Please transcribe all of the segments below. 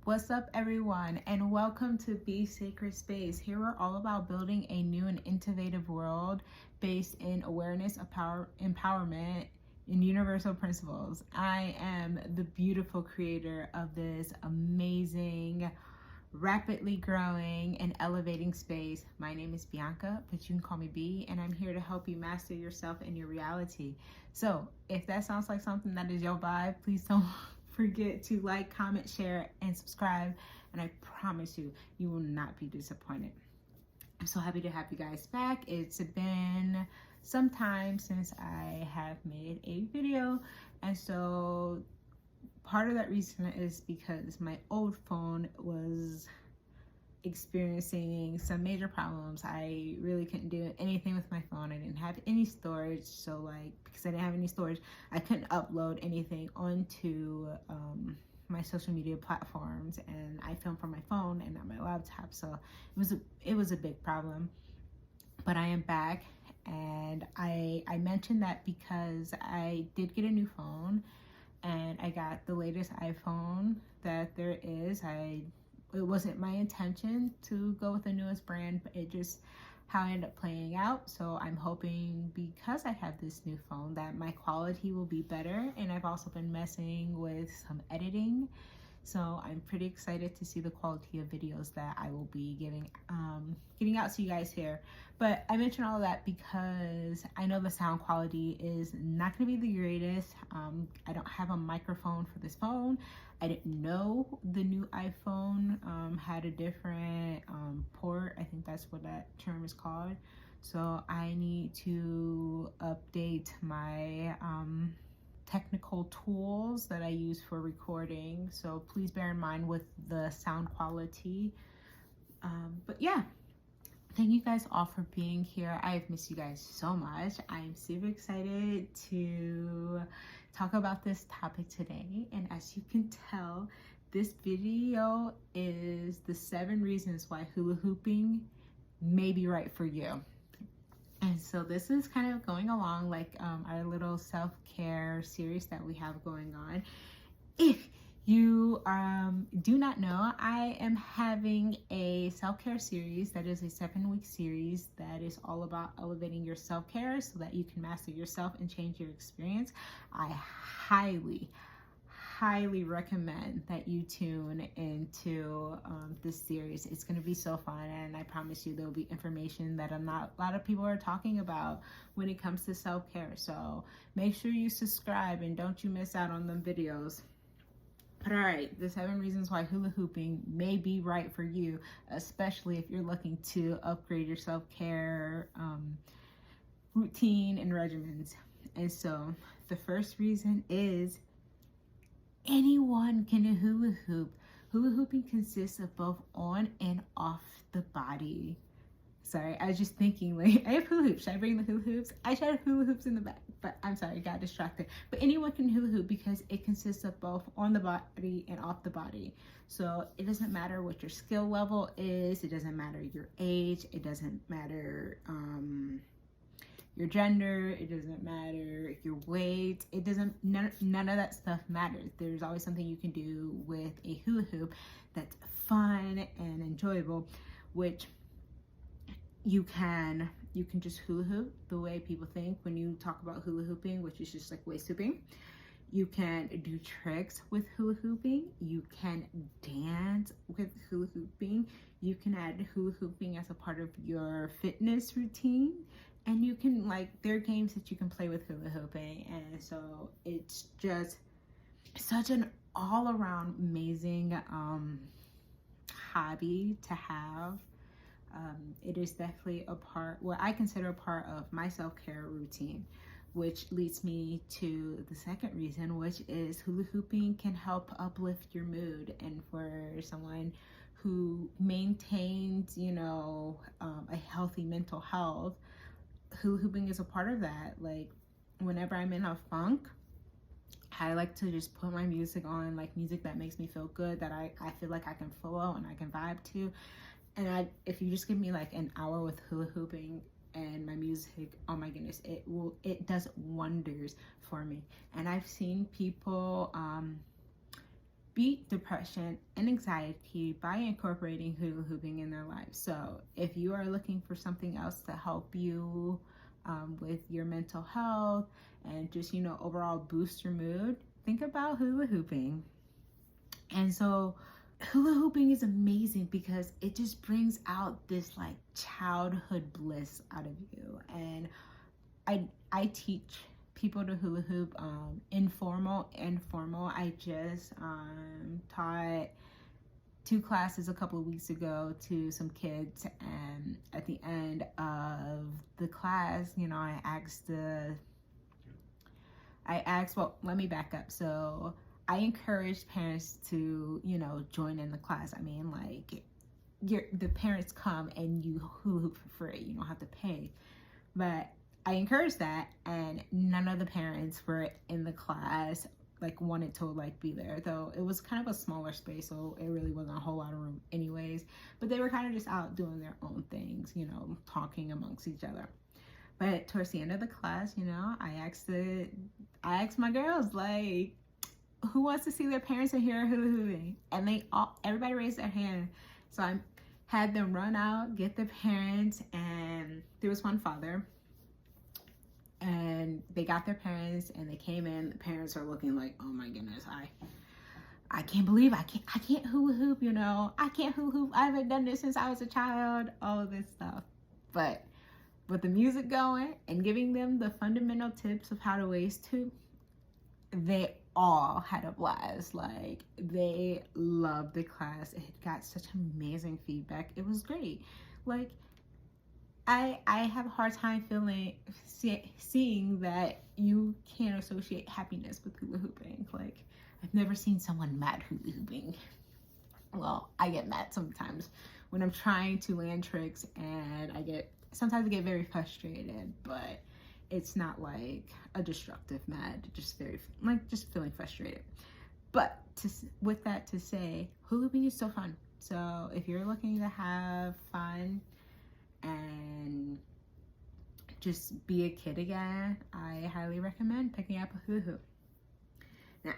What's up, everyone, and welcome to Be Sacred Space. Here we're all about building a new and innovative world based in awareness, empowerment, and universal principles. I am the beautiful creator of this amazing, rapidly growing, and elevating space. My name is Bianca, but you can call me B, and I'm here to help you master yourself and your reality. So if that sounds like something that is your vibe, please don't forget to like, comment, share, and subscribe, and I promise you, you will not be disappointed. I'm so happy to have you guys back. It's been some time since I have made a video, and so part of that reason is because my old phone was experiencing some major problems. I really couldn't do anything with my phone. I didn't have any storage, so because I didn't have any storage, I couldn't upload anything onto my social media platforms, and I filmed from my phone and not my laptop, so it was a big problem. But I am back, and I mentioned that because I did get a new phone, and I got the latest iPhone that there is. It wasn't my intention to go with the newest brand, but it just how it ended up playing out. So I'm hoping, because I have this new phone, that my quality will be better. And I've also been messing with some editing, so I'm pretty excited to see the quality of videos that I will be getting out to you guys here. But I mention all of that because I know the sound quality is not going to be the greatest. I don't have a microphone for this phone. I didn't know the new iPhone had a different port. I think that's what that term is called. So I need to update my technical tools that I use for recording. So please bear in mind with the sound quality. But yeah, thank you guys all for being here. I've missed you guys so much. I'm super excited to talk about this topic today. And as you can tell, this video is the 7 reasons why hula hooping may be right for you. And so this is kind of going along like our little self-care series that we have going on. If you do not know, I am having a self-care series that is a 7-week series that is all about elevating your self-care so that you can master yourself and change your experience. I highly recommend that you tune into this series. It's going to be so fun, and I promise you there will be information that a lot of people are talking about when it comes to self-care. So make sure you subscribe and don't you miss out on them videos. But all right, the 7 reasons why hula hooping may be right for you, especially if you're looking to upgrade your self-care routine and regimens. And so the first reason is anyone can hula hoop. Hula hooping consists of both on and off the body. Sorry, I was just thinking, like, I have hula hoops. Should I bring the hula hoops? I should have hula hoops in the back, but I'm sorry, I got distracted. But anyone can hula hoop because it consists of both on the body and off the body. So it doesn't matter what your skill level is. It doesn't matter your age. It doesn't matter your gender. It doesn't matter your weight. It doesn't, none of that stuff matters. There's always something you can do with a hula hoop that's fun and enjoyable, which you can just hula hoop the way people think when you talk about hula hooping, which is just like waist hooping. You can do tricks with hula hooping. You can dance with hula hooping. You can add hula hooping as a part of your fitness routine. And you can, there are games that you can play with hula hooping. And so it's just such an all-around amazing hobby to have. It is definitely what I consider a part of my self-care routine, which leads me to the second reason, which is hula hooping can help uplift your mood. And for someone who maintains, a healthy mental health, hula hooping is a part of that. Like, whenever I'm in a funk, I like to just put my music on, like music that makes me feel good, that I feel like I can flow and I can vibe to. And if you just give me like an hour with hula hooping and my music, oh my goodness, it does wonders for me. And I've seen people beat depression and anxiety by incorporating hula hooping in their lives. So if you are looking for something else to help you with your mental health and just, overall boost your mood, think about hula hooping. And so hula hooping is amazing because it just brings out this like childhood bliss out of you. And I teach people to hula hoop, informal and formal. I just taught 2 classes a couple of weeks ago to some kids, and at the end of the class, I asked, well, let me back up. So I encourage parents to, join in the class. I mean, like, the parents come and you hula hoop for free. You don't have to pay. But I encouraged that, and none of the parents were in the class, like, wanted to, like, be there. Though it was kind of a smaller space, so it really wasn't a whole lot of room anyways. But they were kind of just out doing their own things, talking amongst each other. But towards the end of the class, I asked my girls, like, who wants to see their parents in here hula hooping? And everybody raised their hand. So I had them run out, get their parents, and there was one father. And they got their parents, and they came in. The parents are looking like, oh my goodness, I can't believe I can't hula hoop, I can't hula hoop. I haven't done this since I was a child, all of this stuff. But with the music going and giving them the fundamental tips of how to waist hoop, they all had a blast. Like, they loved the class. It got such amazing feedback. It was great. Like, I have a hard time seeing that you can't associate happiness with hula hooping. Like, I've never seen someone mad hula hooping. Well, I get mad sometimes when I'm trying to land tricks, and sometimes I get very frustrated, but it's not like a destructive mad, just feeling frustrated. But with that to say, hula hooping is so fun. So if you're looking to have fun and just be a kid again, I highly recommend picking up a hula hoop. Now,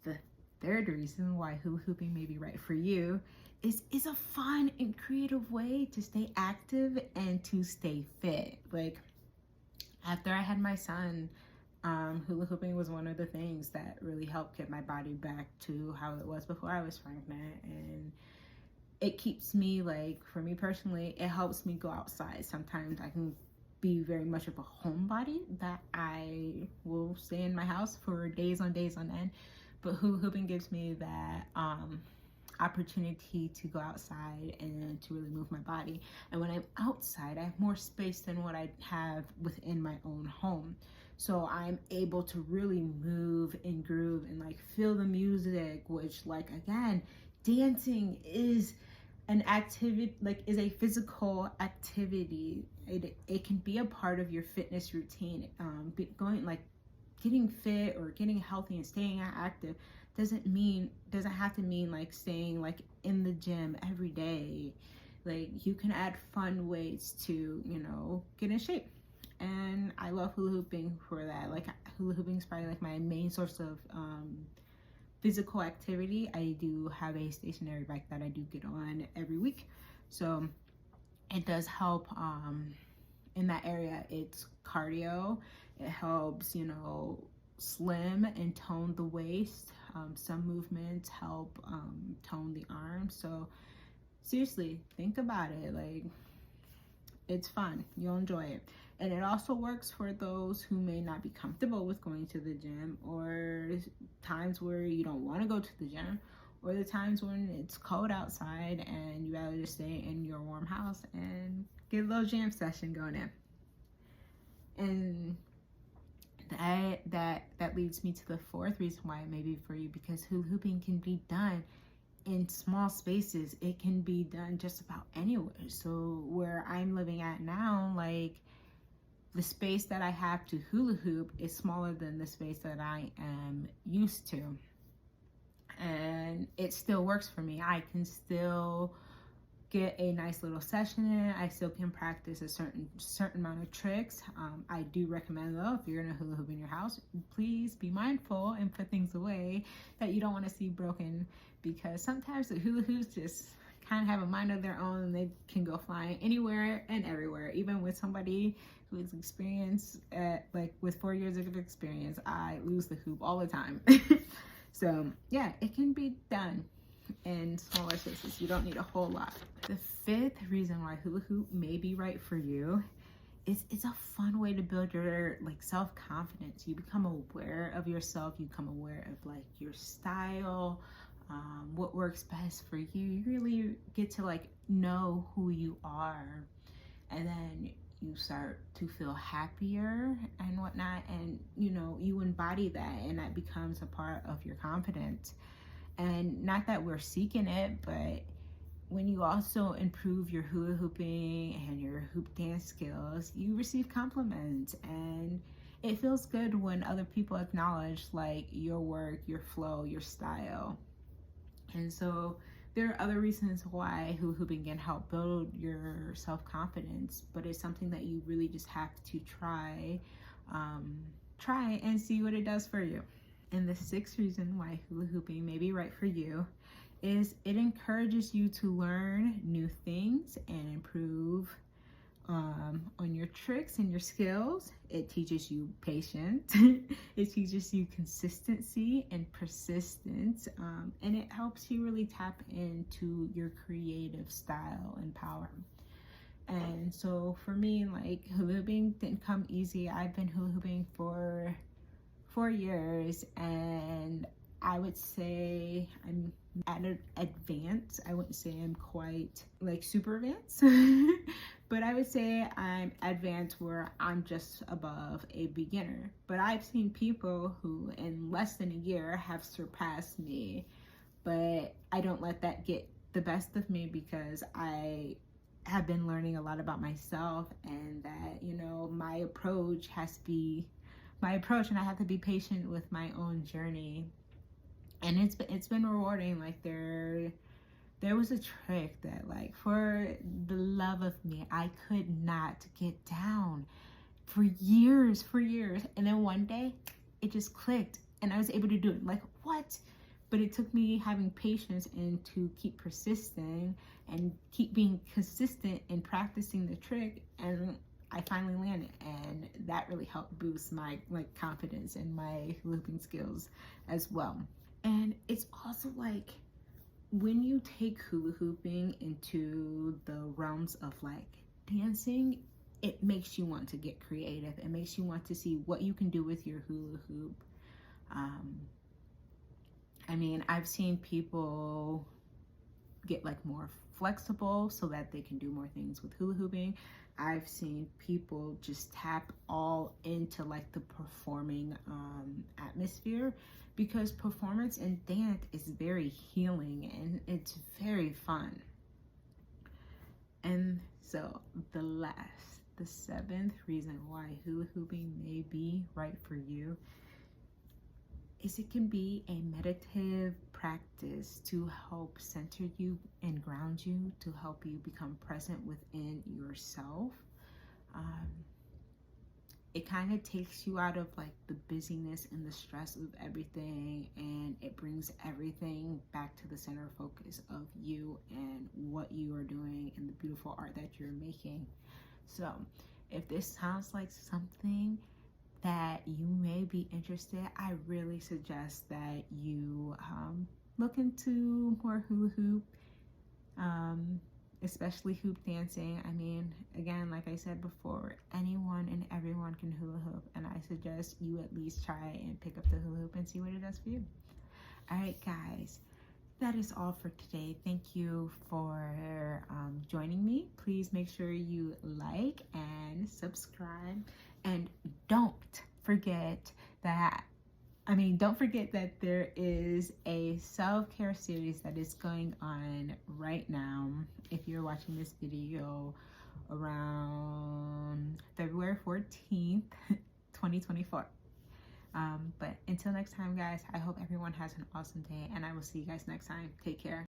the third reason why hula hooping may be right for you is a fun and creative way to stay active and to stay fit. Like, after I had my son, hula hooping was one of the things that really helped get my body back to how it was before I was pregnant. And it keeps me, like, for me personally, it helps me go outside. Sometimes I can be very much of a homebody that I will stay in my house for days on end. But hula hooping gives me that opportunity to go outside and to really move my body. And when I'm outside, I have more space than what I have within my own home. So I'm able to really move and groove and, like, feel the music, which, like, again, dancing is an activity, like, is a physical activity. It can be a part of your fitness routine. Getting fit or getting healthy and staying active doesn't have to mean like staying like in the gym every day. Like, you can add fun ways to, get in shape. And I love hula hooping for that. Like, hula hooping is probably like my main source of physical activity. I do have a stationary bike that I do get on every week, so it does help in that area. It's cardio. It helps, slim and tone the waist. Some movements help tone the arms. So seriously, think about it. Like, it's fun. You'll enjoy it. And it also works for those who may not be comfortable with going to the gym, or times where you don't want to go to the gym, or the times when it's cold outside and you rather just stay in your warm house and get a little jam session going in. And that leads me to the fourth reason why it may be for you, because hula hooping can be done in small spaces. It can be done just about anywhere. So where I'm living at now, like, the space that I have to hula hoop is smaller than the space that I am used to. And it still works for me. I can still get a nice little session in. I still can practice a certain amount of tricks. I do recommend, though, if you're gonna hula hoop in your house, please be mindful and put things away that you don't want to see broken, because sometimes the hula hoops just kind of have a mind of their own, and they can go flying anywhere and everywhere. Even with somebody who is experienced, like with 4 years of experience, I lose the hoop all the time. So yeah, it can be done in smaller spaces. You don't need a whole lot. The fifth reason why hula hoop may be right for you is it's a fun way to build your like self-confidence. You become aware of yourself. You become aware of like your style, what works best for you. You really get to like know who you are, and then you start to feel happier and whatnot, and you know, you embody that, and that becomes a part of your confidence. And not that we're seeking it, but when you also improve your hula hooping and your hoop dance skills, you receive compliments, and it feels good when other people acknowledge like your work, your flow, your style. And so there are other reasons why hula hooping can help build your self-confidence, but it's something that you really just have to try and see what it does for you. And the sixth reason why hula hooping may be right for you is it encourages you to learn new things and improve on your tricks and your skills. It teaches you patience. It teaches you consistency and persistence, and it helps you really tap into your creative style and power. And so for me, like, hula hooping didn't come easy. I've been hula hooping for 4 years, and I would say I'm at an advance. I wouldn't say I'm quite like super advanced, but I would say I'm advanced where I'm just above a beginner. But I've seen people who in less than a year have surpassed me, but I don't let that get the best of me, because I have been learning a lot about myself, and that, you know, my approach has to be my approach, and I have to be patient with my own journey. And it's been rewarding. Like there was a trick that, like, for the love of me, I could not get down for years, and then one day it just clicked and I was able to do it. Like, what? But it took me having patience and to keep persisting and keep being consistent in practicing the trick, and I finally landed, and that really helped boost my like confidence and my looping skills as well. And it's also like, when you take hula hooping into the realms of like dancing, it makes you want to get creative. It makes you want to see what you can do with your hula hoop. I mean, I've seen people get like more flexible so that they can do more things with hula hooping. I've seen people just tap all into like the performing atmosphere, because performance and dance is very healing and it's very fun. And so the seventh reason why hula hooping may be right for you is it can be a meditative practice to help center you and ground you, to help you become present within yourself. It kind of takes you out of like the busyness and the stress of everything, and it brings everything back to the center focus of you and what you are doing and the beautiful art that you're making. So if this sounds like something that you may be interested, I really suggest that you look into more hula hoop, especially hoop dancing. I mean, again, like I said before, anyone and everyone can hula hoop, and I suggest you at least try and pick up the hula hoop and see what it does for you. All right, guys, that is all for today. Thank you for joining me. Please make sure you like and subscribe, and don't forget that there is a self-care series that is going on right now. If you're watching this video around February 14th, 2024. But until next time, guys, I hope everyone has an awesome day, and I will see you guys next time. Take care.